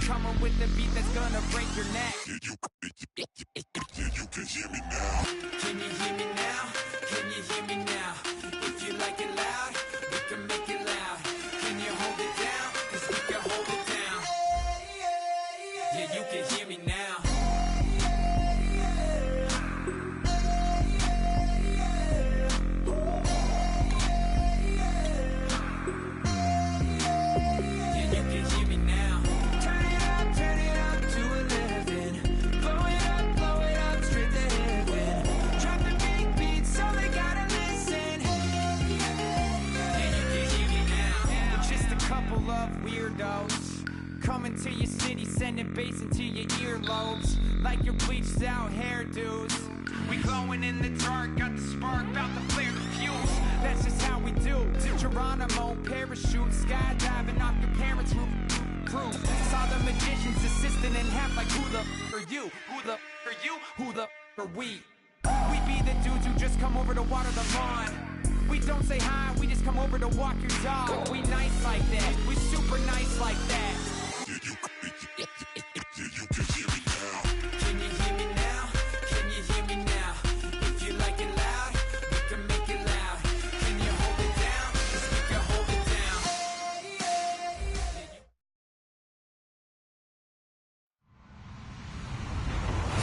coming with the beat that's gonna break your neck. You can hear me now. Can you hear me now? Can you hear me now? If you like it loud, we can make it loud. Can you hold it down? 'Cause we can hold it down. Yeah, you can hear me now. Coming to your city, sending bass into your earlobes, like your bleached out hairdos. We glowing in the dark, got the spark, about to flare the fuse. That's just how we do. Geronimo, parachute, skydiving off your parents' roof. Crew, saw the magician's assistant in half, like who the are you? Who the are you? Who the are we? We be the dudes who just come over to water the lawn. We don't say hi, we just come over to walk your dog. We nice like that, we super nice like that. You can hear me now. Can you hear me now? Can you hear me now? If you like it loud, we can make it loud. Can you hold it down? 'Cause we can hold it down.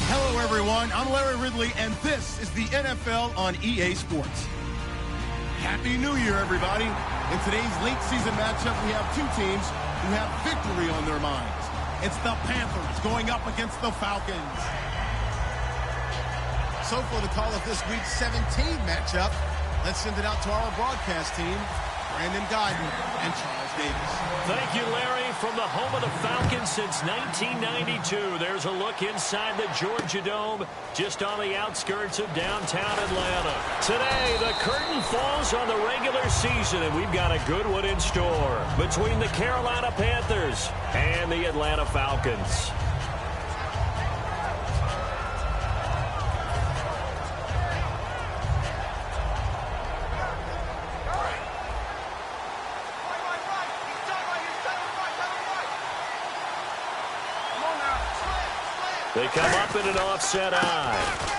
Hello everyone, I'm Larry Ridley and this is the NFL on EA Sports. Happy New Year everybody. In today's late season matchup we have two teams who have victory on their minds. It's the Panthers going up against the Falcons. So for the call of this week's 17 matchup, let's send it out to our broadcast team, Brandon Guyton and Charles Davis. Thank you, Larry. From the home of the Falcons since 1992, there's a look inside the Georgia Dome, just on the outskirts of downtown Atlanta. Today, the curtain falls on the regular season, and we've got a good one in store between the Carolina Panthers and the Atlanta Falcons. They come up in an offset eye.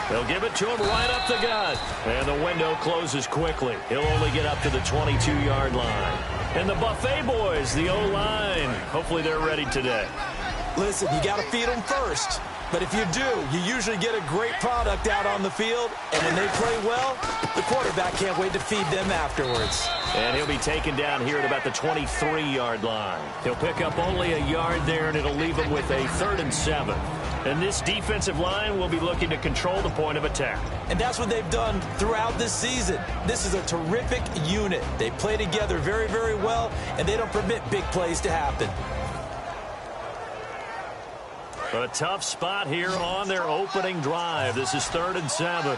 They'll give it to him right up the gut. And the window closes quickly. He'll only get up to the 22-yard line. And the Buffet boys, the O-line, hopefully they're ready today. Listen, you got to feed them first. But if you do, you usually get a great product out on the field. And when they play well, the quarterback can't wait to feed them afterwards. And he'll be taken down here at about the 23-yard line. He'll pick up only a yard there, and it'll leave him with a 3rd and 7. And this defensive line will be looking to control the point of attack. And that's what they've done throughout this season. This is a terrific unit. They play together very, very well, and they don't permit big plays to happen. A tough spot here on their opening drive. This is 3rd and 7.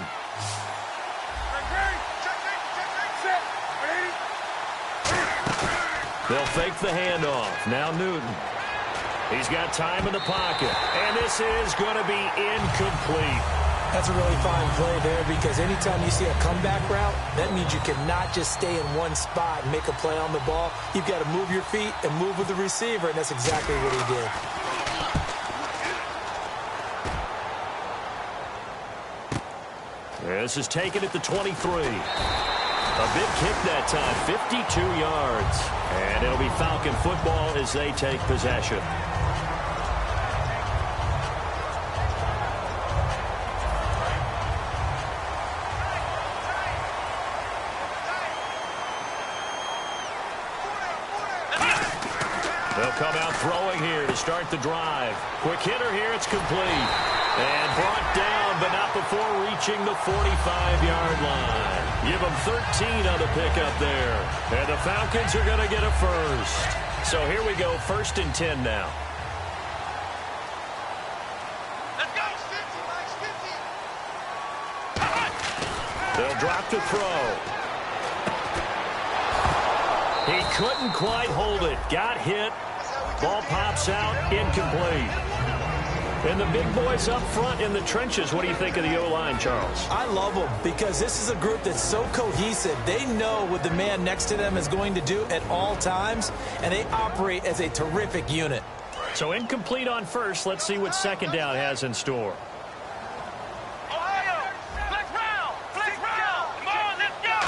They'll fake the handoff. Now Newton. He's got time in the pocket. And this is going to be incomplete. That's a really fine play there, because anytime you see a comeback route, that means you cannot just stay in one spot and make a play on the ball. You've got to move your feet and move with the receiver, and that's exactly what he did. This is taken at the 23. A big kick that time, 52 yards. And it'll be Falcon football as they take possession. They'll come out throwing here to start the drive. Quick hitter here, it's complete. And brought down, but not before reaching the 45-yard line. Give them 13 on the pickup there. And the Falcons are going to get a first. So here we go, 1st and 10 now. Let's go, Stingy. They'll drop to throw. He couldn't quite hold it. Got hit. Ball pops out, incomplete. And the big boys up front in the trenches, what do you think of the O-line, Charles? I love them, because this is a group that's so cohesive. They know what the man next to them is going to do at all times, and they operate as a terrific unit. So incomplete on first. Let's see what second down has in store. Ohio, flex round. Come on, let's go.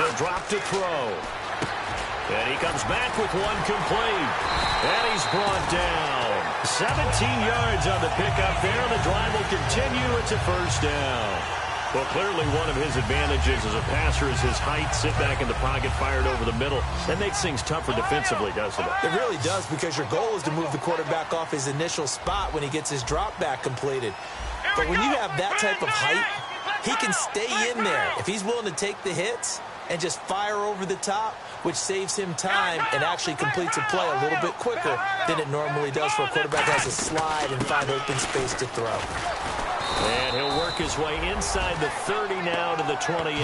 He'll drop to throw. And he comes back with one complete. And he's brought down. 17 yards on the pickup there. The drive will continue. It's a first down. Well, clearly one of his advantages as a passer is his height. Sit back in the pocket, fired over the middle. That makes things tougher defensively, doesn't it? It really does, because your goal is to move the quarterback off his initial spot when he gets his drop back completed. But when you have that type of height, he can stay in there. If he's willing to take the hits and just fire over the top, which saves him time and actually completes a play a little bit quicker than it normally does for a quarterback that has to slide and find open space to throw. And he'll work his way inside the 30 now to the 28.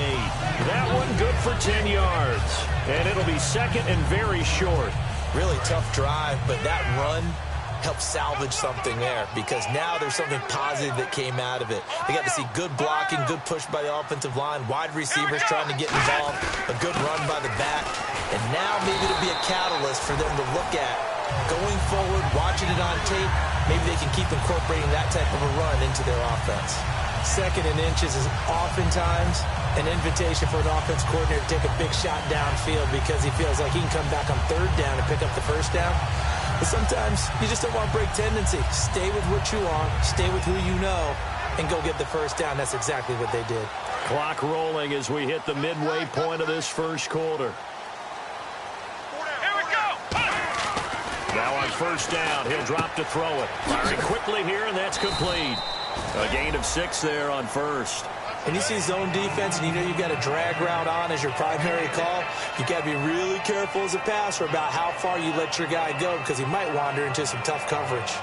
That one good for 10 yards. And it'll be second and very short. Really tough drive, but that run helped salvage something there, because now there's something positive that came out of it. They got to see good blocking, good push by the offensive line, wide receivers trying to get involved, a good run by the back, and now maybe to be a catalyst for them to look at going forward, watching it on tape. Maybe they can keep incorporating that type of a run into their offense. Second and inches is oftentimes an invitation for an offense coordinator to take a big shot downfield because he feels like he can come back on third down and pick up the first down. But sometimes you just don't want to break tendency. Stay with what you are, stay with who you know, and go get the first down. That's exactly what they did. Clock rolling as we hit the midway point of this first quarter. Here we go. Now on first down, he'll drop to throw it. Firing quickly here, and that's complete. A gain of 6 there on first. And you see zone defense, and you know you've got a drag route on as your primary call. You've got to be really careful as a passer about how far you let your guy go, because he might wander into some tough coverage.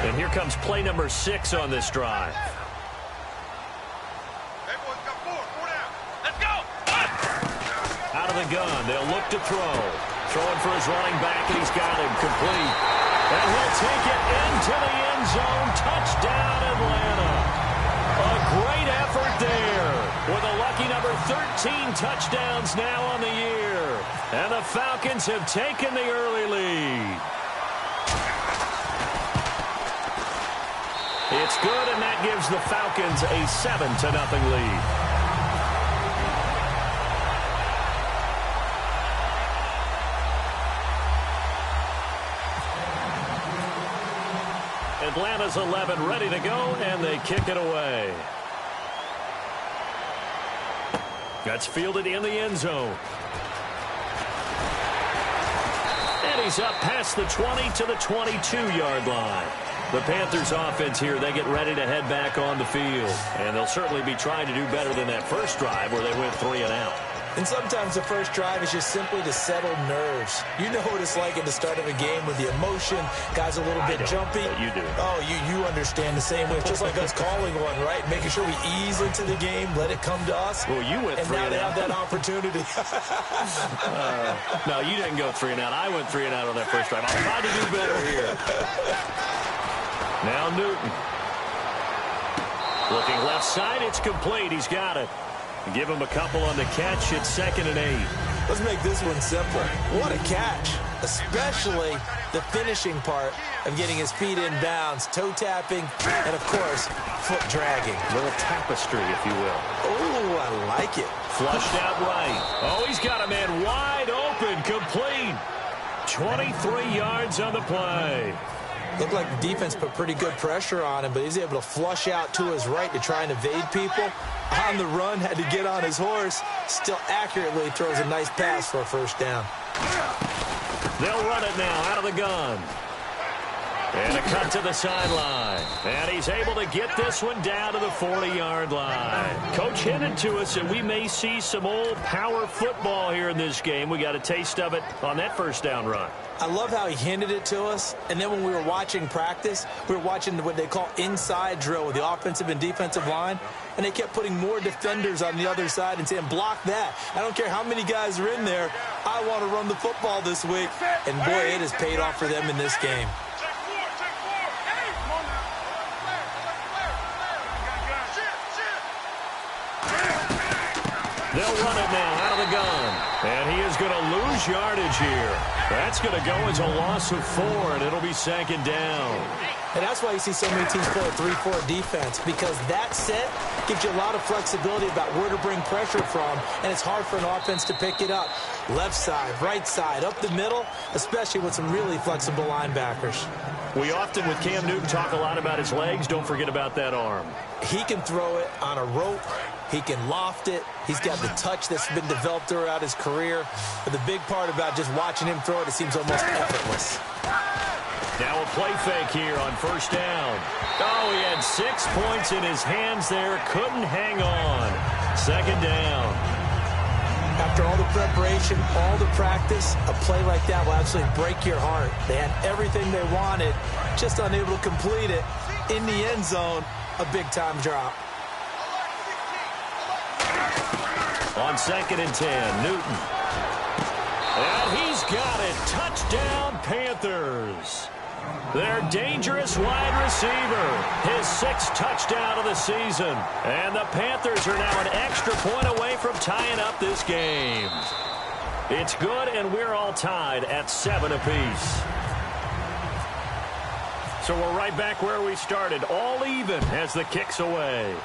And here comes play number 6 on this drive. Hey, boys, got 4 down. Let's go. Out of the gun, they'll look to throw. Throwing for his running back, and he's got him complete. And he'll take it into the end zone. Touchdown, Atlanta. A great effort there with a lucky number 13 touchdowns now on the year. And the Falcons have taken the early lead. It's good, and that gives the Falcons a 7-0 lead. Atlanta's 11 ready to go, and they kick it away. That's fielded in the end zone. And he's up past the 20 to the 22-yard line. The Panthers offense here, they get ready to head back on the field. And they'll certainly be trying to do better than that first drive where they went 3 and out. And sometimes the first drive is just simply to settle nerves. You know what it's like at the start of a game with the emotion. Guys a little bit jumpy. But you do. Oh, you understand the same way. It's just like us calling one, right? Making sure we ease into the game, let it come to us. Well, you went 3 and out. And now they have that opportunity. No, you didn't go 3 and out. I went 3 and out on that first drive. I'll try to do better here. Now Newton. Looking left side, it's complete. He's got it. Give him a couple on the catch. It's 2nd and 8. Let's make this one simple. What a catch, especially the finishing part of getting his feet in bounds, toe tapping, and, of course, foot dragging. A little tapestry, if you will. Oh, I like it. Flushed out right. Oh, he's got a man wide open, complete. 23 yards on the play. Looked like the defense put pretty good pressure on him, but he's able to flush out to his right to try and evade people. On the run, had to get on his horse. Still accurately throws a nice pass for a first down. They'll run it now out of the gun. And a cut to the sideline. And he's able to get this one down to the 40-yard line. Coach hinted to us that we may see some old power football here in this game. We got a taste of it on that first down run. I love how he hinted it to us. And then when we were watching practice, we were watching what they call inside drill with the offensive and defensive line. And they kept putting more defenders on the other side and saying, block that. I don't care how many guys are in there. I want to run the football this week. And, boy, it has paid off for them in this game. They'll run it now out of the gun. And he is going to lose yardage here. That's going to go as a loss of 4, and it'll be second down. And that's why you see so many teams play a 3-4 defense, because that set gives you a lot of flexibility about where to bring pressure from, and it's hard for an offense to pick it up. Left side, right side, up the middle, especially with some really flexible linebackers. We often, with Cam Newton, talk a lot about his legs. Don't forget about that arm. He can throw it on a rope. He can loft it. He's got the touch that's been developed throughout his career. But the big part about just watching him throw it, it seems almost effortless. Now a play fake here on first down. Oh, he had 6 points in his hands there. Couldn't hang on. Second down. After all the preparation, all the practice, a play like that will absolutely break your heart. They had everything they wanted, just unable to complete it. In the end zone, a big-time drop. On 2nd and 10, Newton. And he's got it. Touchdown, Panthers. Their dangerous wide receiver. His 6th touchdown of the season. And the Panthers are now an extra point away from tying up this game. It's good, and we're all tied at 7 apiece. So we're right back where we started, all even as the kick's away.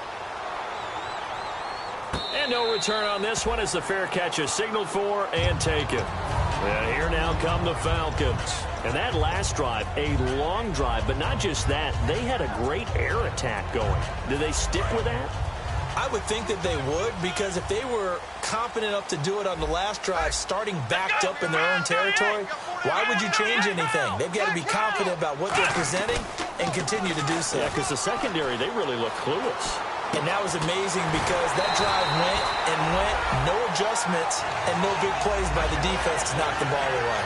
And no return on this one as the fair catch is signaled for and taken. And here now come the Falcons. And that last drive, a long drive, but not just that. They had a great air attack going. Do they stick with that? I would think that they would, because if they were confident enough to do it on the last drive, starting backed up in their own territory, why would you change anything? They've got to be confident about what they're presenting and continue to do so. Yeah, because the secondary, they really look clueless. And that was amazing because that drive went and went, no adjustments, and no big plays by the defense to knock the ball away.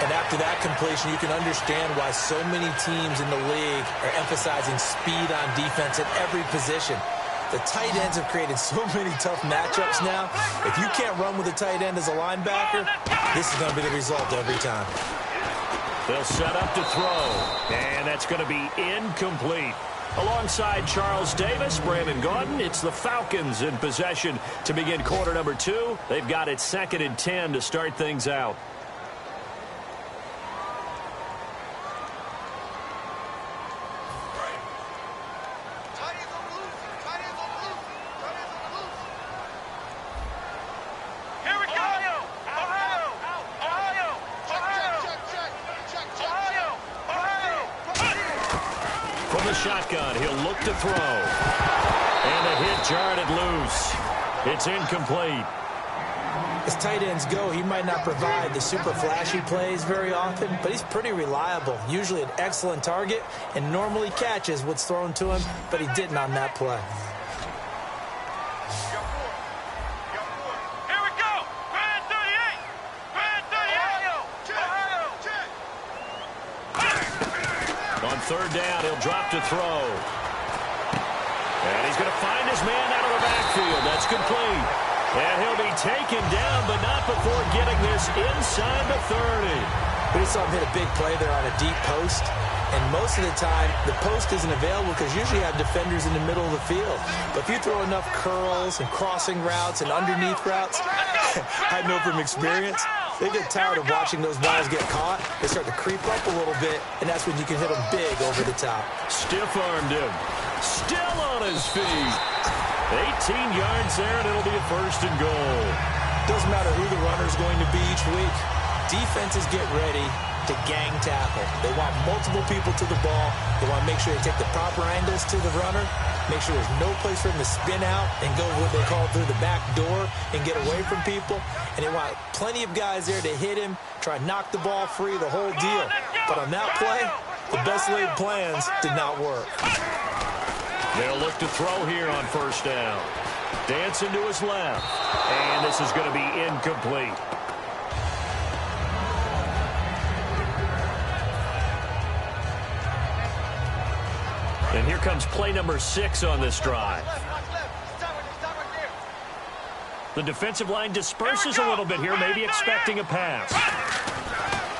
And after that completion, you can understand why so many teams in the league are emphasizing speed on defense at every position. The tight ends have created so many tough matchups now. If you can't run with a tight end as a linebacker, this is going to be the result every time. They'll set up to throw, and that's going to be incomplete. Alongside Charles Davis, Brandon Gaudin, it's the Falcons in possession to begin quarter number 2. They've got it 2nd and 10 to start things out. Shotgun, he'll look to throw. And a hit jarred it loose. It's incomplete. As tight ends go, he might not provide the super flashy plays very often, but he's pretty reliable. Usually an excellent target and normally catches what's thrown to him, but he didn't on that play. Here we go. Grand 38. Grand 38. On 3rd down, he'll drop to throw. And he's going to find his man out of the backfield. That's complete. And he'll be taken down, but not before getting this inside the 30. We saw him hit a big play there on a deep post. And most of the time, the post isn't available because usually you have defenders in the middle of the field. But if you throw enough curls and crossing routes and underneath routes, I know from experience, they get tired of watching those balls get caught. They start to creep up a little bit, and that's when you can hit them big over the top. Stiff-armed him. Still on his feet. 18 yards there, and it'll be a 1st and goal. Doesn't matter who the runner's going to be each week. Defenses get ready to gang tackle. They want multiple people to the ball. They want to make sure they take the proper angles to the runner, make sure there's no place for him to spin out and go what they call through the back door and get away from people. And they want plenty of guys there to hit him, try to knock the ball free, the whole deal. But on that play, the best laid plans did not work. They'll look to throw here on 1st down. Dancing to his left. And this is going to be incomplete. And here comes play number 6 on this drive. The defensive line disperses a little bit here, maybe expecting a pass.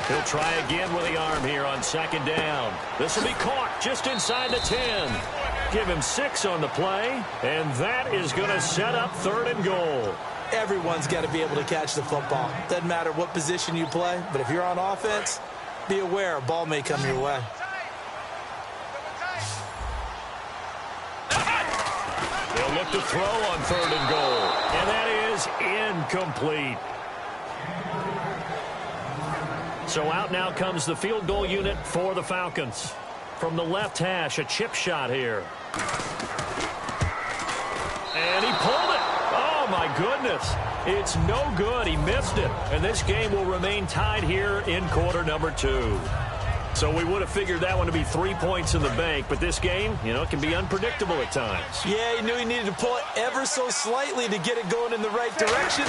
He'll try again with the arm here on 2nd down. This will be caught just inside the 10. Give him 6 on the play, and that is going to set up 3rd and goal. everyone's got to be able to catch the football. Doesn't matter what position you play, but if you're on offense, be aware a ball may come your way. They'll look to throw on 3rd and goal. And that is incomplete. So out now comes the field goal unit for the Falcons. From the left hash, a chip shot here. And he pulled it. Oh, my goodness. It's no good. He missed it. And this game will remain tied here in quarter number 2. So we would have figured that one to be 3 points in the bank. But this game, you know, it can be unpredictable at times. Yeah, he knew he needed to pull it ever so slightly to get it going in the right direction.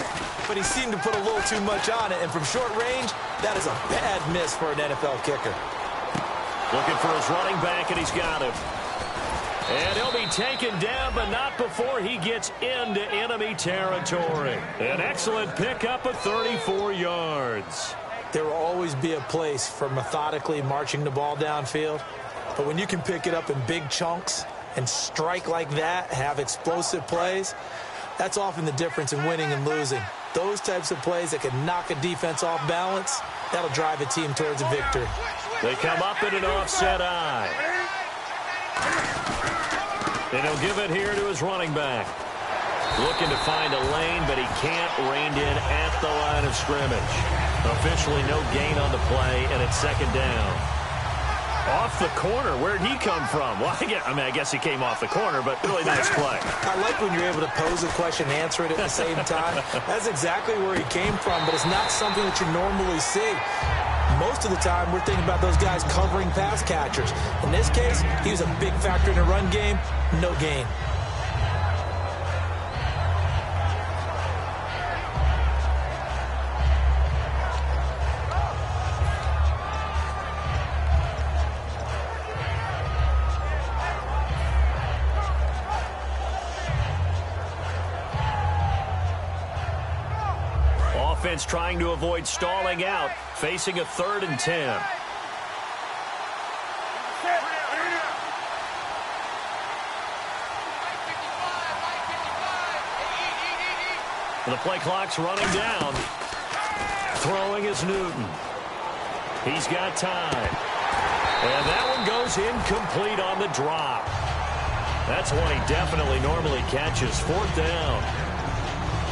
But he seemed to put a little too much on it. And from short range, that is a bad miss for an NFL kicker. Looking for his running back, and he's got him. And he'll be taken down, but not before he gets into enemy territory. An excellent pickup of 34 yards. There will always be a place for methodically marching the ball downfield. But when you can pick it up in big chunks and strike like that, have explosive plays, that's often the difference in winning and losing. Those types of plays that can knock a defense off balance, that'll drive a team towards a victory. They come up in an offset eye. And he'll give it here to his running back. Looking to find a lane, but he can't rein in at the line of scrimmage. Officially no gain on the play, and it's 2nd down. Off the corner. Where'd he come from? Well, I guess he came off the corner, but really nice play. I like when you're able to pose a question and answer it at the same time. That's exactly where he came from, but it's not something that you normally see. Most of the time, we're thinking about those guys covering pass catchers. In this case, he was a big factor in the run game. No gain. Offense trying to avoid stalling out, facing a 3rd and 10. The play clock's running down. Throwing is Newton. He's got time. And that one goes incomplete on the drop. That's one he definitely normally catches. 4th down.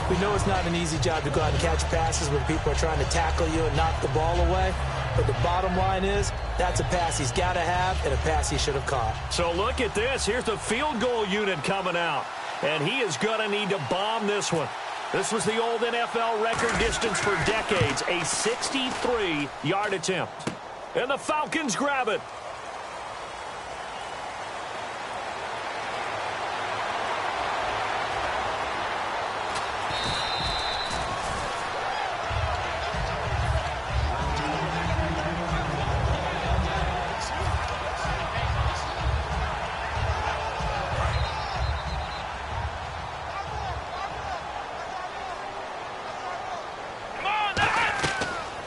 We know it's not an easy job to go out and catch passes when people are trying to tackle you and knock the ball away. But the bottom line is, that's a pass he's got to have and a pass he should have caught. So look at this. Here's the field goal unit coming out. And he is going to need to bomb this one. This was the old NFL record distance for decades, a 63-yard attempt. And the Falcons grab it.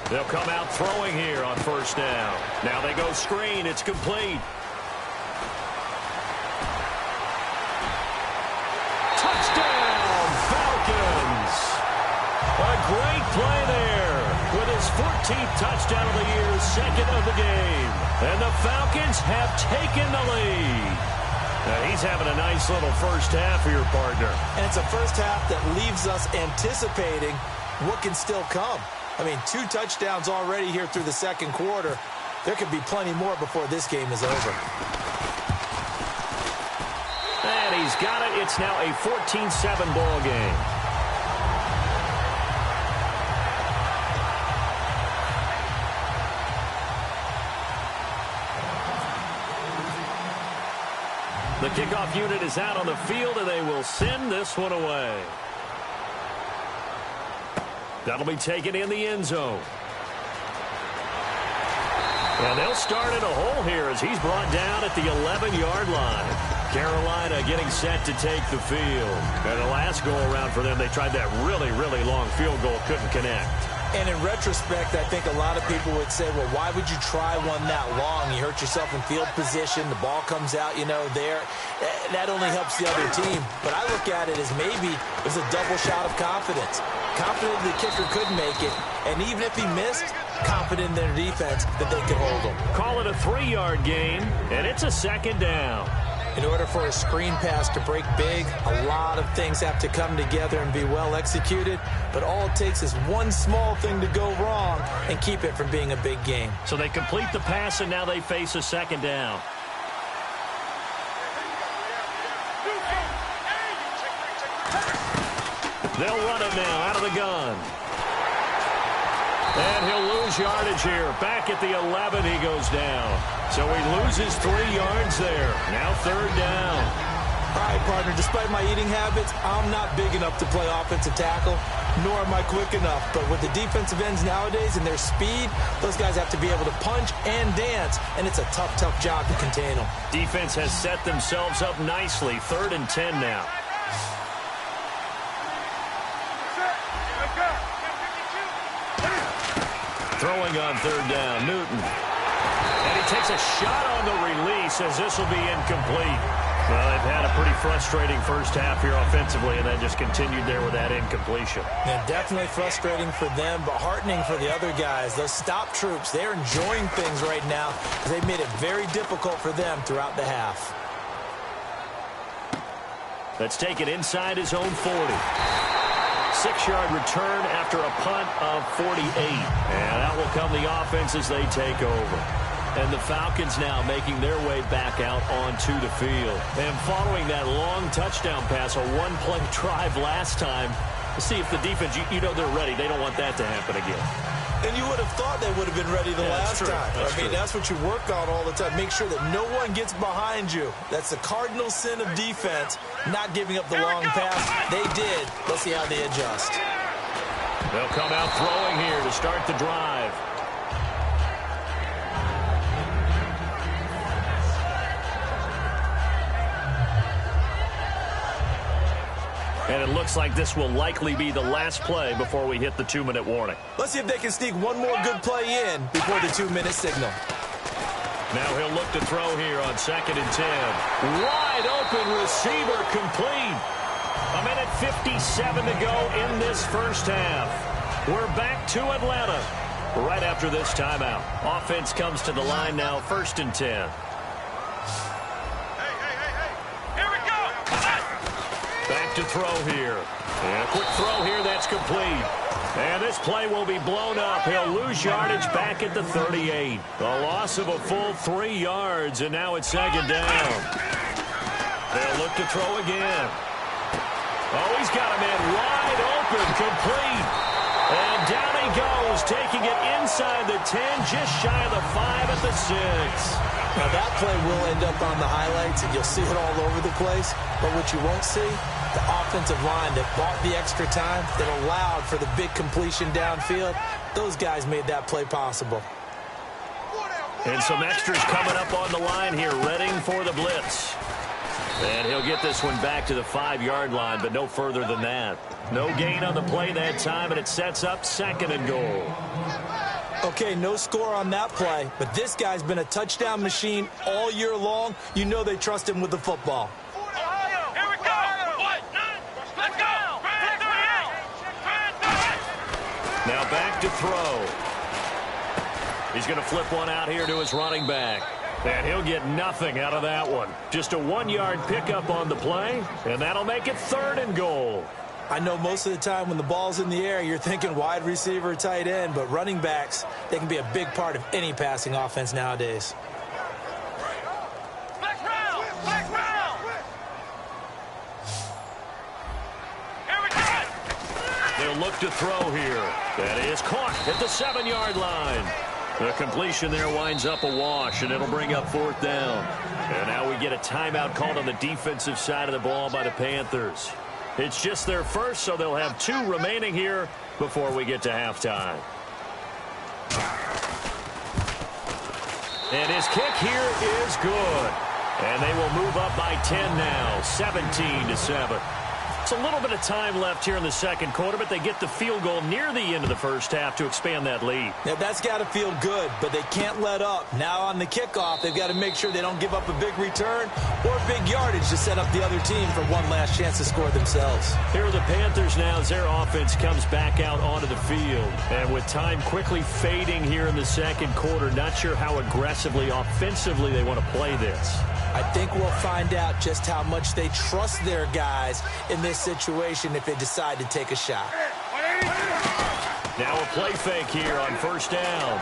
They'll come out throwing here on 1st down. Now they go screen. It's complete. Touchdown, Falcons. A great play there with his 14th touchdown of the year, 2nd of the game. And the Falcons have taken the lead. Now he's having a nice little first half for your partner. And it's a first half that leaves us anticipating what can still come. I mean, 2 touchdowns already here through the 2nd quarter. There could be plenty more before this game is over. And he's got it. It's now a 14-7 ball game. The kickoff unit is out on the field, and they will send this one away. That'll be taken in the end zone. And they'll start in a hole here as he's brought down at the 11-yard line. Carolina getting set to take the field. And the last go-around for them, they tried that really, really long field goal, couldn't connect. And in retrospect, I think a lot of people would say, well, why would you try one that long? You hurt yourself in field position. The ball comes out, there. That only helps the other team. But I look at it as maybe it was a double shot of confidence. Confident the kicker could make it. And even if he missed, confident in their defense that they could hold him. Call it a 3-yard gain, and it's a second down. In order for a screen pass to break big, a lot of things have to come together and be well executed, but all it takes is one small thing to go wrong and keep it from being a big game. So they complete the pass, and now they face a second down. They'll run it now out of the gun. And he'll lose yardage here. Back at the 11, he goes down. So he loses 3 yards there. Now 3rd down. All right, partner, despite my eating habits, I'm not big enough to play offensive tackle, nor am I quick enough. But with the defensive ends nowadays and their speed, those guys have to be able to punch and dance, and it's a tough, tough job to contain them. Defense has set themselves up nicely. 3rd and 10 now. Throwing on 3rd down, Newton. And he takes a shot on the release as this will be incomplete. Well, they've had a pretty frustrating first half here offensively, and then just continued there with that incompletion. Yeah, definitely frustrating for them, but heartening for the other guys. Those stop troops, they're enjoying things right now because they've made it very difficult for them throughout the half. Let's take it inside his own 40. 6-yard return after a punt of 48. And out will come the offense as they take over. And the Falcons now making their way back out onto the field. And following that long touchdown pass, a one-play drive last time, to see if the defense, they're ready. They don't want that to happen again. And you would have thought they would have been ready the last time. That's what you work on all the time. Make sure that no one gets behind you. That's the cardinal sin of defense, not giving up the long pass. They did. Let's see how they adjust. They'll come out throwing here to start the drive. And it looks like this will likely be the last play before we hit the 2-minute warning. Let's see if they can sneak one more good play in before the 2-minute signal. Now he'll look to throw here on 2nd and 10. Wide open receiver complete. 1:57 to go in this first half. We're back to Atlanta right after this timeout. Offense comes to the line now, 1st and 10. Back to throw here. And a quick throw here that's complete. And this play will be blown up. He'll lose yardage back at the 38. A loss of a full 3 yards, and now it's 2nd down. They'll look to throw again. Oh, he's got a man wide open, complete. And down he goes, taking it inside the 10, just shy of the 5 at the 6. Now that play will end up on the highlights, and you'll see it all over the place. But what you won't see, the offensive line that bought the extra time, that allowed for the big completion downfield, those guys made that play possible. And some extras coming up on the line here, readying for the blitz. And he'll get this one back to the 5-yard line, but no further than that. No gain on the play that time, and it sets up 2nd and goal. Okay, no score on that play, but this guy's been a touchdown machine all year long. You know they trust him with the football. Here we go. Let's go. Now back to throw. He's going to flip one out here to his running back. And he'll get nothing out of that one. Just a 1-yard pickup on the play, and that'll make it 3rd and goal. I know most of the time when the ball's in the air, you're thinking wide receiver, tight end, but running backs, they can be a big part of any passing offense nowadays. Here we go. They'll look to throw here. That is caught at the 7-yard line. The completion there winds up a wash, and it'll bring up 4th down. And now we get a timeout called on the defensive side of the ball by the Panthers. It's just their first, so they'll have 2 remaining here before we get to halftime. And his kick here is good. And they will move up by 10 now, 17-7. It's a little bit of time left here in the second quarter, but they get the field goal near the end of the first half to expand that lead. Now, that's got to feel good, but they can't let up. Now on the kickoff, they've got to make sure they don't give up a big return or big yardage to set up the other team for one last chance to score themselves. Here are the Panthers now as their offense comes back out onto the field. And with time quickly fading here in the second quarter, not sure how aggressively, offensively they want to play this. I think we'll find out just how much they trust their guys in this situation if they decide to take a shot. Now a play fake here on first down.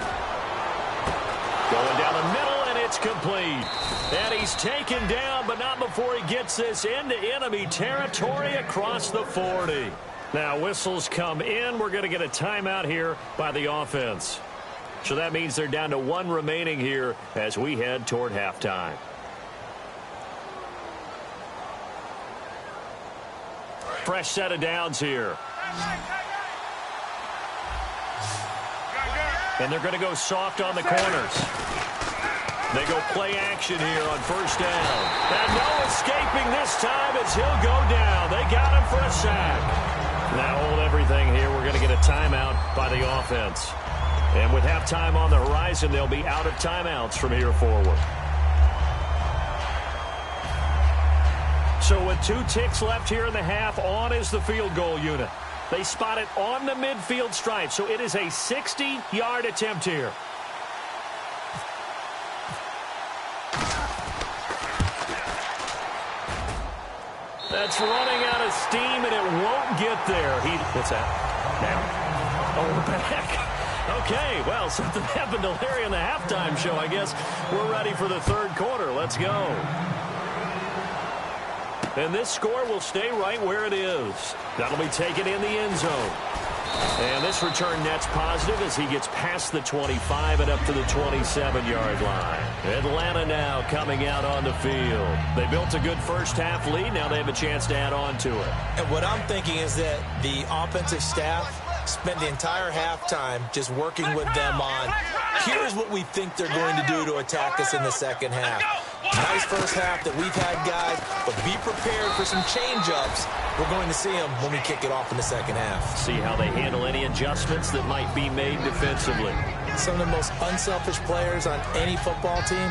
Going down the middle, and it's complete. And he's taken down, but not before he gets this into enemy territory across the 40. Now whistles come in. We're going to get a timeout here by the offense. So that means they're down to one remaining here as we head toward halftime. Fresh set of downs here. And they're going to go soft on the corners. They go play action here on first down. And no escaping this time as he'll go down. They got him for a sack. Now hold everything here. We're going to get a timeout by the offense. And with halftime on the horizon, they'll be out of timeouts from here forward. So with 2 ticks left here in the half, on is the field goal unit. They spot it on the midfield stripe, so it is a 60-yard attempt here. That's running out of steam, and it won't get there. What's that? Now. Oh, what the heck? Okay, well, something happened to Larry in the halftime show, I guess. We're ready for the third quarter. Let's go. And this score will stay right where it is. That'll be taken in the end zone. And this return net's positive as he gets past the 25 and up to the 27-yard line. Atlanta now coming out on the field. They built a good first-half lead. Now they have a chance to add on to it. And what I'm thinking is that the offensive staff spent the entire halftime just working with them on, here's what we think they're going to do to attack us in the second half. Nice first half that we've had, guys, but be prepared for some change-ups. We're going to see them when we kick it off in the second half. See how they handle any adjustments that might be made defensively. Some of the most unselfish players on any football team,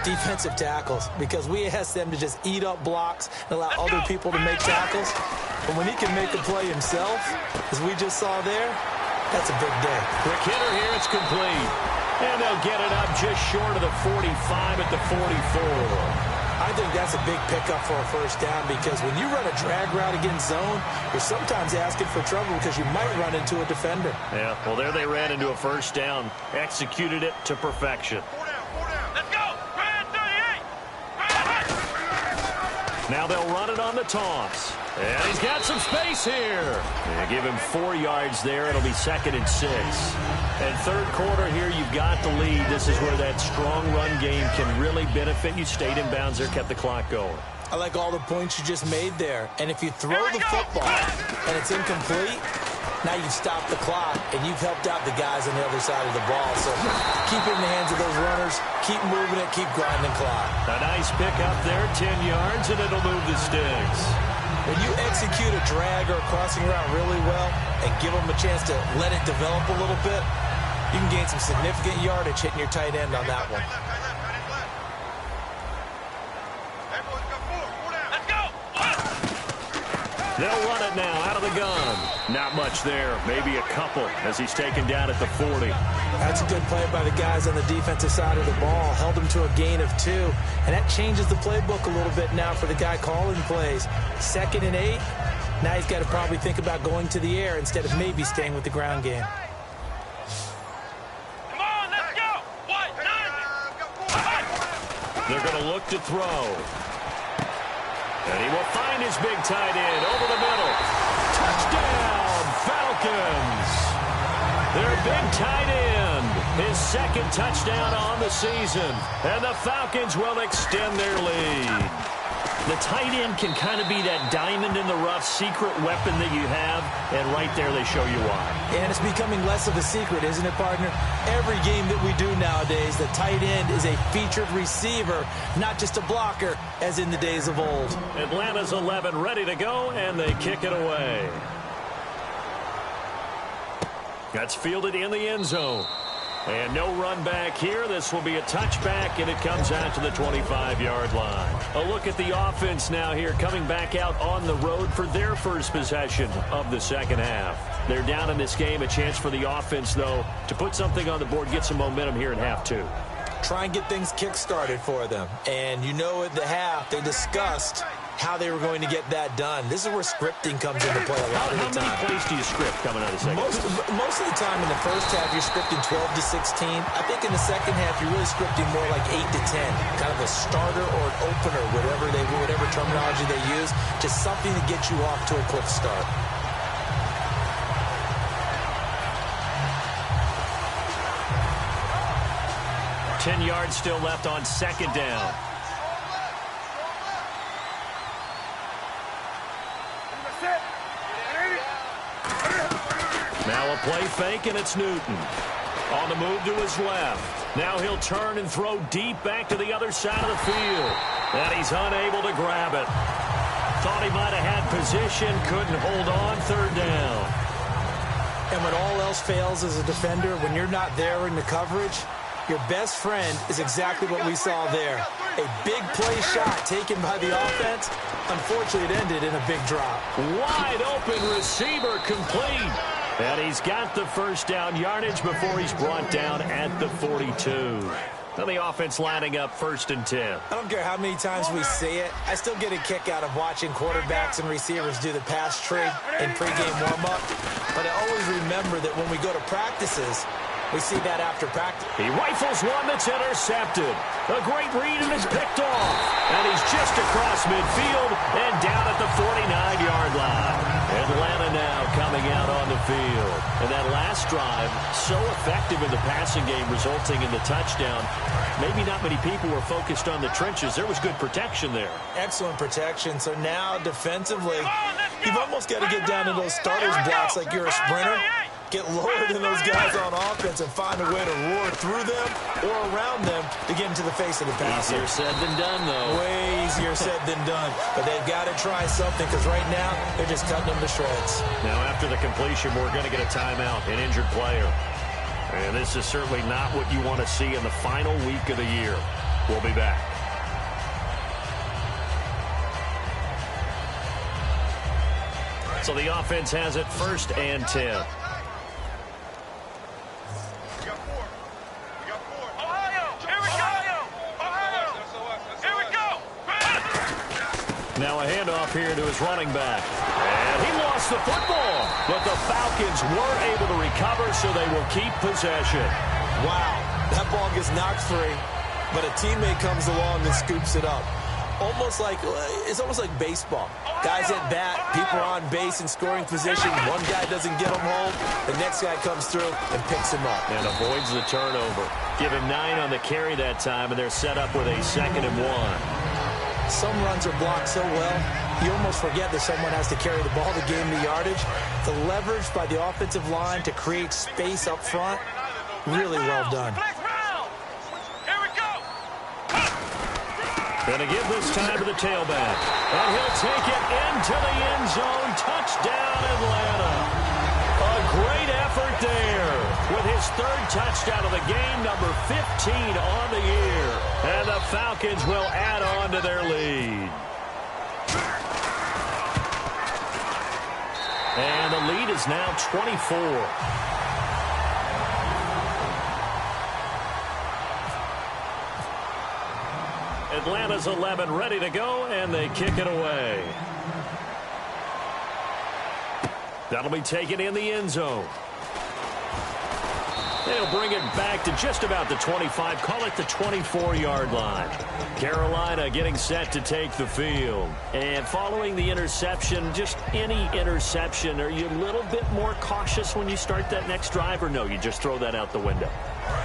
defensive tackles, because we ask them to just eat up blocks and allow other people to make tackles. But when he can make a play himself, as we just saw there, that's a big day. Quick hitter here, it's complete. And they'll get it up just short of the 45 at the 44. I think that's a big pickup for a first down because when you run a drag route against zone, you're sometimes asking for trouble because you might run into a defender. Yeah, well, there they ran into a first down, executed it to perfection. Let's go! Red 38! Now they'll run it on the toss. And he's got some space here. They give him 4 yards there. It'll be 2nd and 6. And third quarter here, you've got the lead. This is where that strong run game can really benefit you. Stayed in bounds there, kept the clock going. I like all the points you just made there. And if you throw the football and it's incomplete, now you've stopped the clock and you've helped out the guys on the other side of the ball. So keep it in the hands of those runners. Keep moving it. Keep grinding clock. A nice pick up there, 10 yards, and it'll move the sticks. When you execute a drag or a crossing route really well and give them a chance to let it develop a little bit, you can gain some significant yardage hitting your tight end on that one. They'll run it now out of the gun. Not much there. Maybe a couple as he's taken down at the 40. That's a good play by the guys on the defensive side of the ball. Held them to a gain of 2. And that changes the playbook a little bit now for the guy calling plays. 2nd and 8. Now he's got to probably think about going to the air instead of maybe staying with the ground game. Come on, let's go! 1-9! They're going to look to throw. And he will find his big tight end over the middle. Touchdown, Falcons. Their big tight end, his 2nd touchdown on the season. And the Falcons will extend their lead. The tight end can kind of be that diamond in the rough secret weapon that you have, and right there they show you why. And it's becoming less of a secret, isn't it, partner? Every game that we do nowadays, the tight end is a featured receiver, not just a blocker, as in the days of old. Atlanta's 11 ready to go, and they kick it away. That's fielded in the end zone. And no run back here. This will be a touchback, and it comes out to the 25-yard line. A look at the offense now here, coming back out on the road for their first possession of the second half. They're down in this game. A chance for the offense, though, to put something on the board, get some momentum here in half two. Try and get things kick-started for them. And you know at the half, they discussed how they were going to get that done. This is where scripting comes into play a lot of the time. How many plays do you script coming out of the second? Most of the time in the first half, you're scripting 12 to 16. I think in the second half, you're really scripting more like 8 to 10. Kind of a starter or an opener, whatever terminology they use. Just something to get you off to a quick start. $10 yards still left on second down. Now a play fake, and it's Newton. On the move to his left. Now he'll turn and throw deep back to the other side of the field. And he's unable to grab it. Thought he might have had position, couldn't hold on, third down. And when all else fails as a defender, when you're not there in the coverage, your best friend is exactly what we saw there. A big play shot taken by the offense. Unfortunately, it ended in a big drop. Wide open receiver complete. And he's got the first down yardage before he's brought down at the 42. Now the offense lining up 1st and 10. I don't care how many times we say it. I still get a kick out of watching quarterbacks and receivers do the pass tree in pregame warm-up. But I always remember that when we go to practices, we see that after practice. He rifles one that's intercepted. A great read and is picked off. And he's just across midfield and down at the 49-yard line. Atlanta now coming out on the field. And that last drive, so effective in the passing game, resulting in the touchdown. Maybe not many people were focused on the trenches. There was good protection there. Excellent protection. So now defensively, you've almost got to get down to those starters blocks like you're a sprinter. Get lower than those guys on offense and find a way to roar through them or around them to get into the face of the passer. Easier said than done, though. Way easier said than done. But they've got to try something because right now they're just cutting them to shreds. Now after the completion, we're going to get a timeout, an injured player. And this is certainly not what you want to see in the final week of the year. We'll be back. So the offense has it 1st and 10. Now a handoff here to his running back. And he lost the football. But the Falcons were able to recover, so they will keep possession. Wow, that ball gets knocked free, but a teammate comes along and scoops it up. It's almost like baseball. Guys at bat, people are on base in scoring position. One guy doesn't get him home. The next guy comes through and picks him up. And avoids the turnover. Give him 9 on the carry that time, and they're set up with a 2nd and 1. Some runs are blocked so well, you almost forget that someone has to carry the ball to gain the yardage. The leverage by the offensive line to create space up front, really well done. Going to give this time to the tailback. And he'll take it into the end zone. Touchdown, Atlanta. A great effort there with his 3rd touchdown of the game, number 15 on the year. And the Falcons will add on to their lead. And the lead is now 24. Atlanta's 11 ready to go, and they kick it away. That'll be taken in the end zone. They'll bring it back to just about the 25, call it the 24-yard line. Carolina getting set to take the field. And following the interception, just any interception, are you a little bit more cautious when you start that next drive, or no, you just throw that out the window?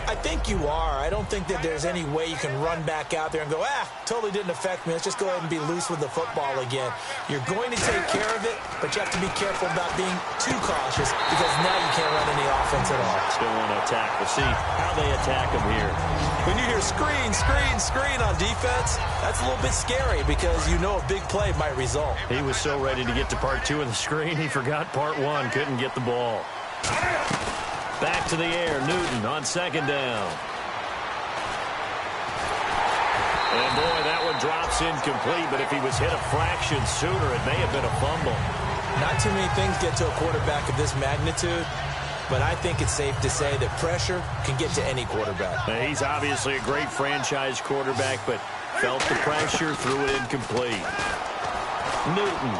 I think you are. I don't think that there's any way you can run back out there and go, totally didn't affect me. Let's just go ahead and be loose with the football again. You're going to take care of it, but you have to be careful about being too cautious because now you can't run any offense at all. Still want to attack. We'll see how they attack him here. When you hear screen, screen, screen on defense, that's a little bit scary because you know a big play might result. He was so ready to get to part 2 of the screen, he forgot part 1. Couldn't get the ball. Back to the air, Newton on second down. And boy, that one drops incomplete, but if he was hit a fraction sooner, it may have been a fumble. Not too many things get to a quarterback of this magnitude, but I think it's safe to say that pressure can get to any quarterback. Now, he's obviously a great franchise quarterback, but felt the pressure, threw it incomplete. Newton.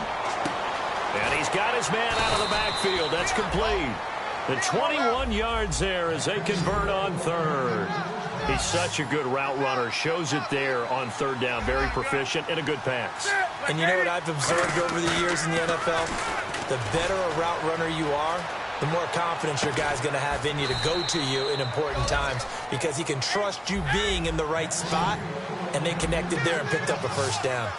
And he's got his man out of the backfield. That's complete. The 21 yards there as they convert on third. He's such a good route runner. Shows it there on third down. Very proficient and a good pass. And you know what I've observed over the years in the NFL? The better a route runner you are, the more confidence your guy's going to have in you to go to you in important times because he can trust you being in the right spot, and they connected there and picked up a first down.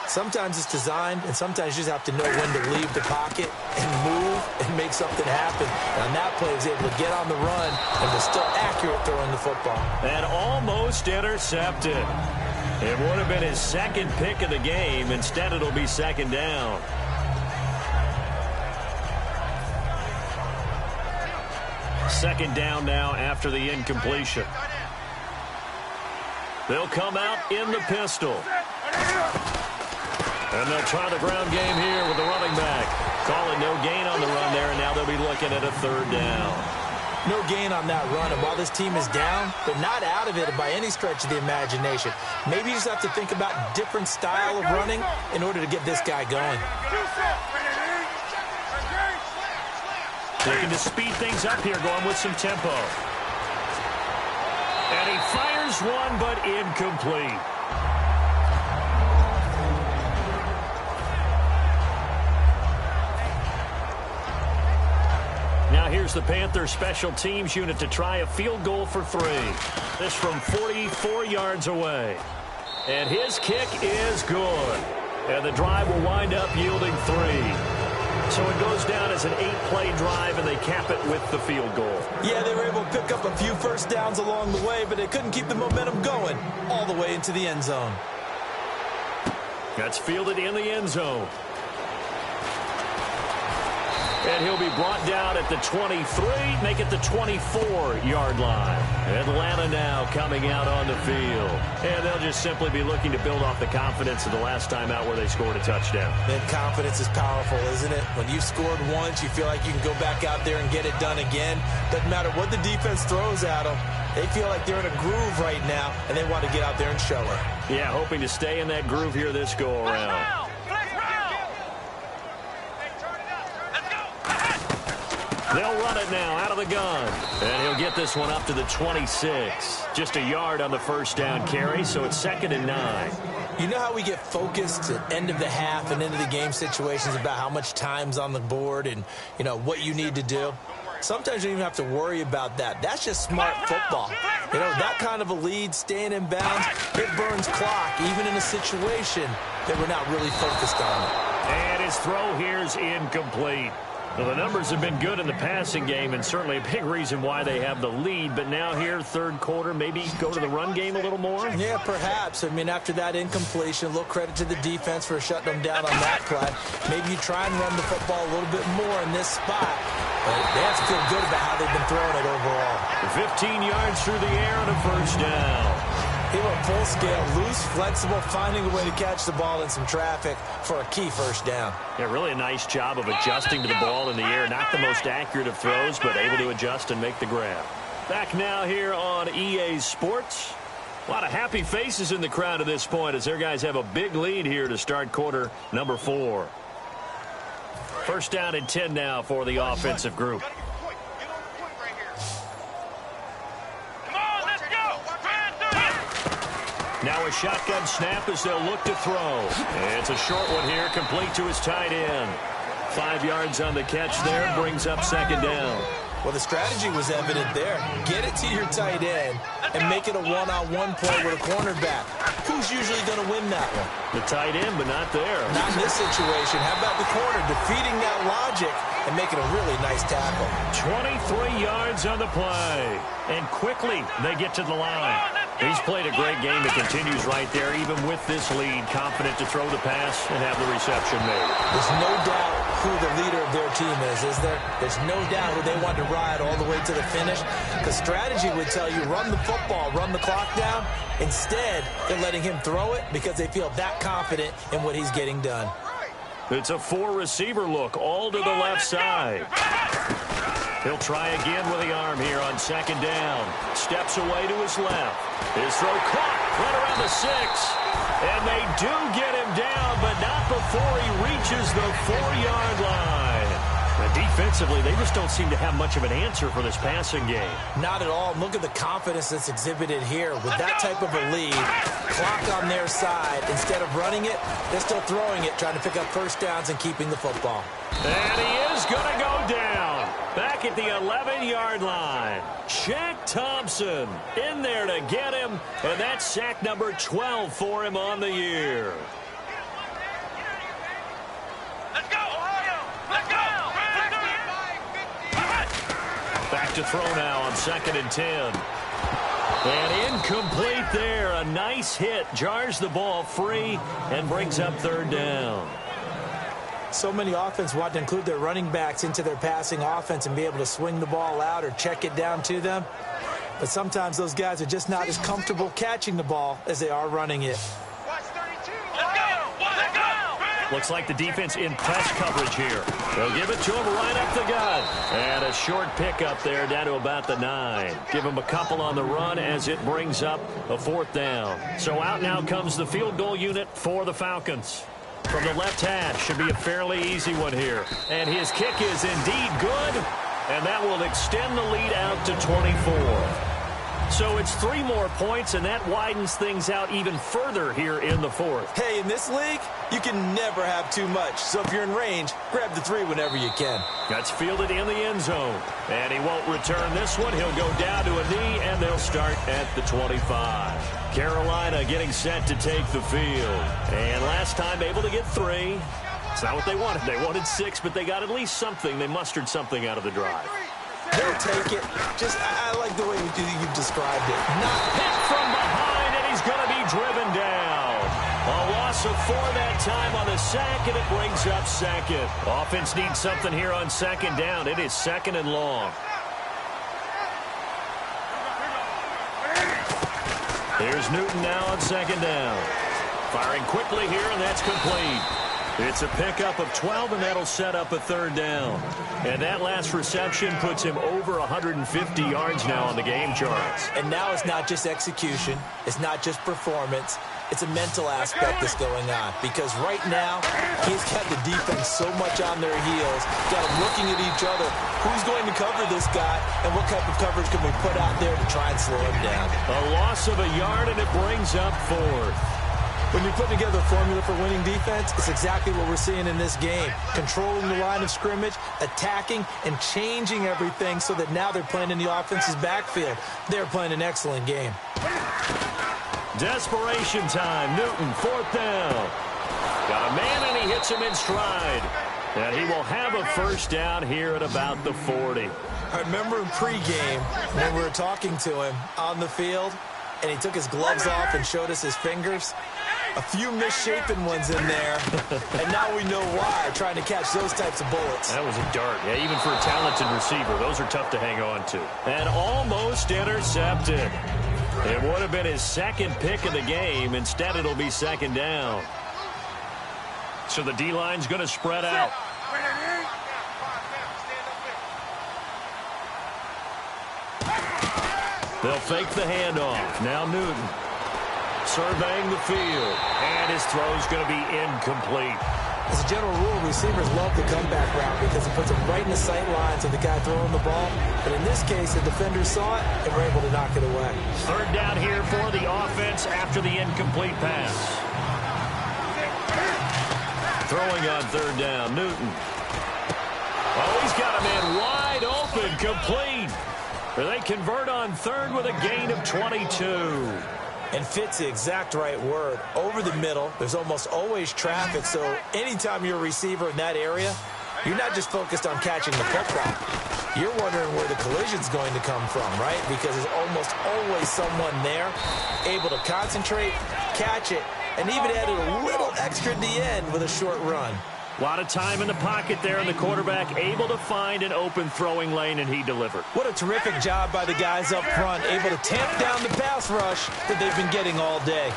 Sometimes it's designed, and sometimes you just have to know when to leave the pocket and move and make something happen. And on that play, he was able to get on the run and was still accurate throwing the football. And almost intercepted. It would have been his second pick of the game. Instead, it'll be second down. Second down now after the incompletion. They'll come out in the pistol. And they'll try the ground game here with the running back. Call it no gain on the run there, and now they'll be looking at a third down. No gain on that run, and while this team is down, they're not out of it by any stretch of the imagination. Maybe you just have to think about different style of running in order to get this guy going. Looking to speed things up here, going with some tempo. And he fires one, but incomplete. Now here's the Panthers special teams unit to try a field goal for 3. This from 44 yards away. And his kick is good. And the drive will wind up yielding 3. So it goes down as an 8-play drive, and they cap it with the field goal. Yeah, they were able to pick up a few first downs along the way, but they couldn't keep the momentum going all the way into the end zone. That's fielded in the end zone. And he'll be brought down at the 23, make it the 24-yard line. Atlanta now coming out on the field. And they'll just simply be looking to build off the confidence of the last time out where they scored a touchdown. And confidence is powerful, isn't it? When you've scored once, you feel like you can go back out there and get it done again. Doesn't matter what the defense throws at them. They feel like they're in a groove right now, and they want to get out there and show it. Yeah, hoping to stay in that groove here this go-around. They'll run it now out of the gun. And he'll get this one up to the 26. Just a yard on the first down carry, so it's 2nd and 9. You know how we get focused at end of the half and into the game situations about how much time's on the board and, you know, what you need to do? Sometimes you don't even have to worry about that. That's just smart football. You know, that kind of a lead, staying in bounds, it burns clock, even in a situation that we're not really focused on it. And his throw here is incomplete. Well, the numbers have been good in the passing game, and certainly a big reason why they have the lead. But now here, third quarter, maybe go to the run game a little more? Yeah, perhaps. I mean, after that incompletion, a little credit to the defense for shutting them down on that play. Maybe you try and run the football a little bit more in this spot. But they have to feel good about how they've been throwing it overall. 15 yards through the air and a first down. He went full scale, loose, flexible, finding a way to catch the ball in some traffic for a key first down. Yeah, really a nice job of adjusting to the ball in the air. Not the most accurate of throws, but able to adjust and make the grab. Back now here on EA Sports. A lot of happy faces in the crowd at this point as their guys have a big lead here to start quarter number 4. First down and 10 now for the offensive group. Now a shotgun snap as they'll look to throw. It's a short one here, complete to his tight end. 5 yards on the catch there, brings up second down. Well, the strategy was evident there. Get it to your tight end and make it a one-on-one play with a cornerback. Who's usually going to win that one? The tight end, but not there. Not in this situation. How about the corner defeating that logic and making a really nice tackle? 23 yards on the play. And quickly they get to the line. He's played a great game. It continues right there, even with this lead. Confident to throw the pass and have the reception made. There's no doubt who the leader of their team is there? There's no doubt who they want to ride all the way to the finish. Because strategy would tell you, run the football, run the clock down. Instead, they're letting him throw it because they feel that confident in what he's getting done. It's a four-receiver look, all to the left side. He'll try again with the arm here on second down. Steps away to his left. His throw caught right around the 6. And they do get him down, but not before he reaches the 4-yard line. And defensively, they just don't seem to have much of an answer for this passing game. Not at all. Look at the confidence that's exhibited here. With that type of a lead, clock on their side, instead of running it, they're still throwing it, trying to pick up first downs and keeping the football. And he is going to go down. Back at the 11-yard line. Shaq Thompson in there to get him. And that's sack number 12 for him on the year. Let's go, Ohio! Let's go! Back to throw now on 2nd and 10. And incomplete there. A nice hit. Jars the ball free and brings up 3rd down. So many offense want to include their running backs into their passing offense and be able to swing the ball out or check it down to them. But sometimes those guys are just not as comfortable catching the ball as they are running it. Let's go! Let's go! Looks like the defense in press coverage here. They'll give it to him right up the gut. And a short pickup there down to about the 9. Give him a couple on the run as it brings up a 4th down. So out now comes the field goal unit for the Falcons. From the left hash, should be a fairly easy one here. And his kick is indeed good, and that will extend the lead out to 24. So it's 3 more points, and that widens things out even further here in the 4th. Hey, in this league, you can never have too much. So if you're in range, grab the 3 whenever you can. That's fielded in the end zone. And he won't return this one. He'll go down to a knee, and they'll start at the 25. Carolina getting set to take the field. And last time able to get 3. It's not what they wanted. They wanted 6, but they got at least something. They mustered something out of the drive. They'll take it. I like the way you've described it. Not hit from behind, and he's going to be driven down. A loss of 4 that time on the sack, and it brings up 2nd. Offense needs something here on 2nd down. It is 2nd and long. Here's Newton now on 2nd down. Firing quickly here, and that's complete. It's a pickup of 12, and that'll set up a 3rd down. And that last reception puts him over 150 yards now on the game charts. And now it's not just execution. It's not just performance. It's a mental aspect that's going on. Because right now, he's got the defense so much on their heels. Got them looking at each other. Who's going to cover this guy? And what type of coverage can we put out there to try and slow him down? A loss of a yard, and it brings up 4th. When you're putting together a formula for winning defense, it's exactly what we're seeing in this game. Controlling the line of scrimmage, attacking, and changing everything so that now they're playing in the offense's backfield. They're playing an excellent game. Desperation time. Newton, 4th down. Got a man, and he hits him in stride. And he will have a 1st down here at about the 40. I remember in pregame when we were talking to him on the field, and he took his gloves off and showed us his fingers. A few misshapen ones in there, and now we know why, trying to catch those types of bullets. That was a dart. Yeah, even for a talented receiver, those are tough to hang on to. And almost intercepted. It would have been his 2nd pick of the game. Instead, it'll be 2nd down. So the D-line's going to spread out. They'll fake the handoff. Now Newton surveying the field. And his throw's going to be incomplete. As a general rule, receivers love the comeback route because it puts them right in the sight lines of the guy throwing the ball. But in this case, the defenders saw it and were able to knock it away. 3rd down here for the offense after the incomplete pass. Throwing on 3rd down, Newton. Oh, he's got a man wide open Newton, complete. They convert on third with a gain of 22. And fit's the exact right word. Over the middle, there's almost always traffic, so anytime you're a receiver in that area, you're not just focused on catching the football. You're wondering where the collision's going to come from, right? Because there's almost always someone there able to concentrate, catch it, and even added a little extra at the end with a short run. A lot of time in the pocket there, and the quarterback able to find an open throwing lane, and he delivered. What a terrific job by the guys up front, able to tamp down the pass rush that they've been getting all day.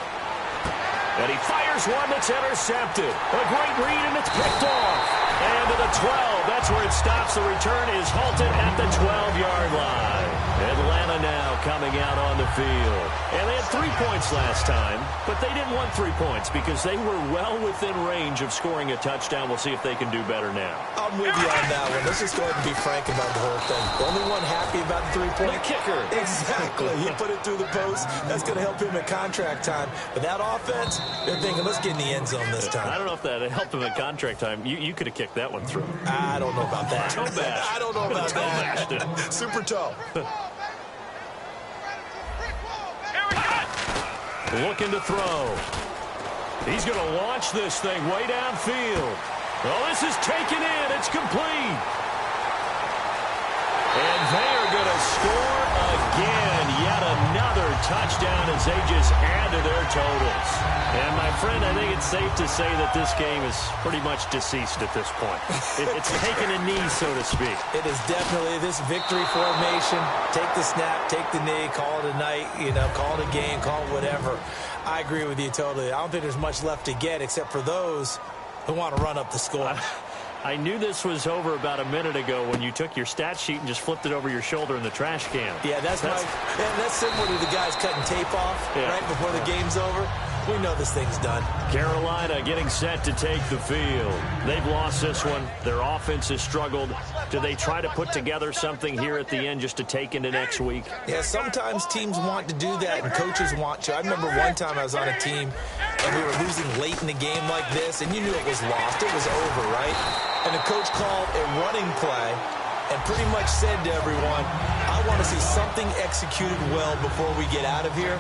And he fires one that's intercepted. A great read, and it's picked off. And to the 12. That's where it stops. The return is halted at the 12-yard line. Atlanta now coming out on the field. And they had 3 points last time, but they didn't want 3 points because they were well within range of scoring a touchdown. We'll see if they can do better now. I'm with you on that one. Let's just go ahead and be frank about the whole thing. The only one happy about the 3-point? The kicker. Exactly. He put it through the post. That's going to help him at contract time. But that offense, they're thinking, let's get in the end zone this time. I don't know if that helped him at contract time. You could have kicked that one through. I don't know about that. Toe bash. I don't know about that. Bashed it. Super toe. Looking to throw. He's going to launch this thing way downfield. Well, this is taken in. It's complete. And they are going to score again. Yet another touchdown as they just add to their totals. And, my friend, I think it's safe to say that this game is pretty much deceased at this point. It's taken a knee, so to speak. It is definitely this victory formation. Take the snap, take the knee, call it a night, call it a game, call it whatever. I agree with you totally. I don't think there's much left to get except for those who want to run up the score. I knew this was over about a minute ago when you took your stat sheet and just flipped it over your shoulder in the trash can. Yeah, that's similar to the guys cutting tape off right before the game's over. We know this thing's done. Carolina getting set to take the field. They've lost this one. Their offense has struggled. Do they try to put together something here at the end just to take into next week? Yeah, sometimes teams want to do that and coaches want to. I remember one time I was on a team and we were losing late in the game like this, and you knew it was lost. It was over, right? And the coach called a running play and pretty much said to everyone, I want to see something executed well before we get out of here.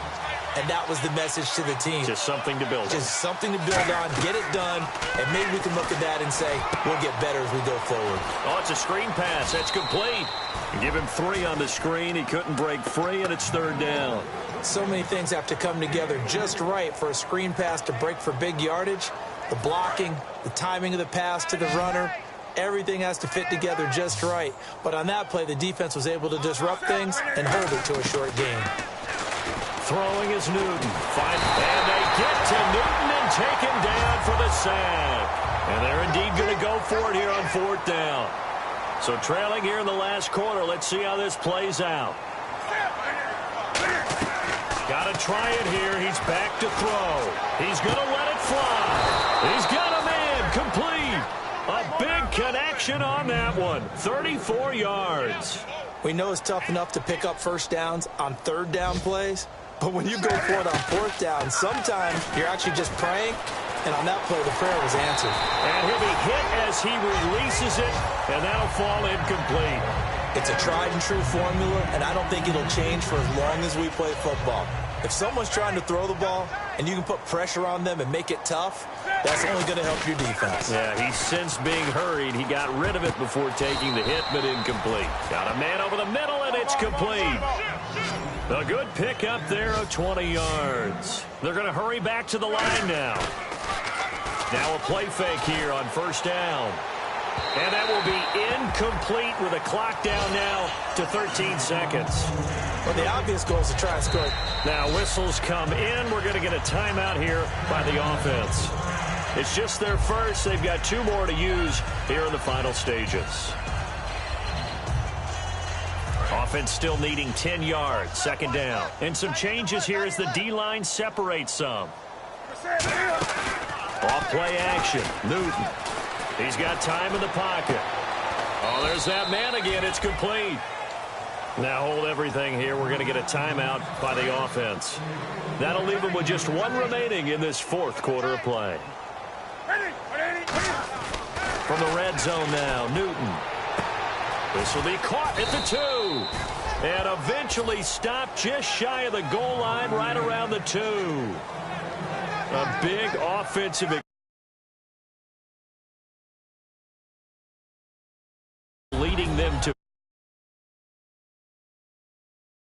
And that was the message to the team. Just something to build on. Just something to build on, get it done, and maybe we can look at that and say, we'll get better as we go forward. Oh, it's a screen pass. That's complete. Give him 3 on the screen. He couldn't break free, and it's 3rd down. So many things have to come together just right for a screen pass to break for big yardage. The blocking, the timing of the pass to the runner, everything has to fit together just right. But on that play, the defense was able to disrupt things and hold it to a short gain. Throwing is Newton. And they get to Newton and take him down for the sack. And they're indeed going to go for it here on 4th down. So trailing here in the last quarter. Let's see how this plays out. Got to try it here. He's back to throw. He's going to let it fly. He's got a man complete. A big connection on that one. 34 yards. We know it's tough enough to pick up first downs on 3rd down plays. But when you go for it on 4th down, sometimes you're actually just praying, and on that play, the prayer was answered. And he'll be hit as he releases it, and that'll fall incomplete. It's a tried-and-true formula, and I don't think it'll change for as long as we play football. If someone's trying to throw the ball, and you can put pressure on them and make it tough, that's only going to help your defense. Yeah, he's since being hurried. He got rid of it before taking the hit, but incomplete. Got a man over the middle, and it's complete. A good pick up there of 20 yards. They're going to hurry back to the line now. Now a play fake here on 1st down. And that will be incomplete with a clock down now to 13 seconds. Well, the obvious goal is to try and score. Now whistles come in. We're going to get a timeout here by the offense. It's just their first. They've got 2 more to use here in the final stages. Offense still needing 10 yards. 2nd down. And some changes here as the D-line separates some. Off play action. Newton. He's got time in the pocket. Oh, there's that man again. It's complete. Now hold everything here. We're going to get a timeout by the offense. That'll leave them with just 1 remaining in this 4th quarter of play. From the red zone now, Newton. This will be caught at the 2. And eventually stopped just shy of the goal line right around the 2. A big offensive leading them to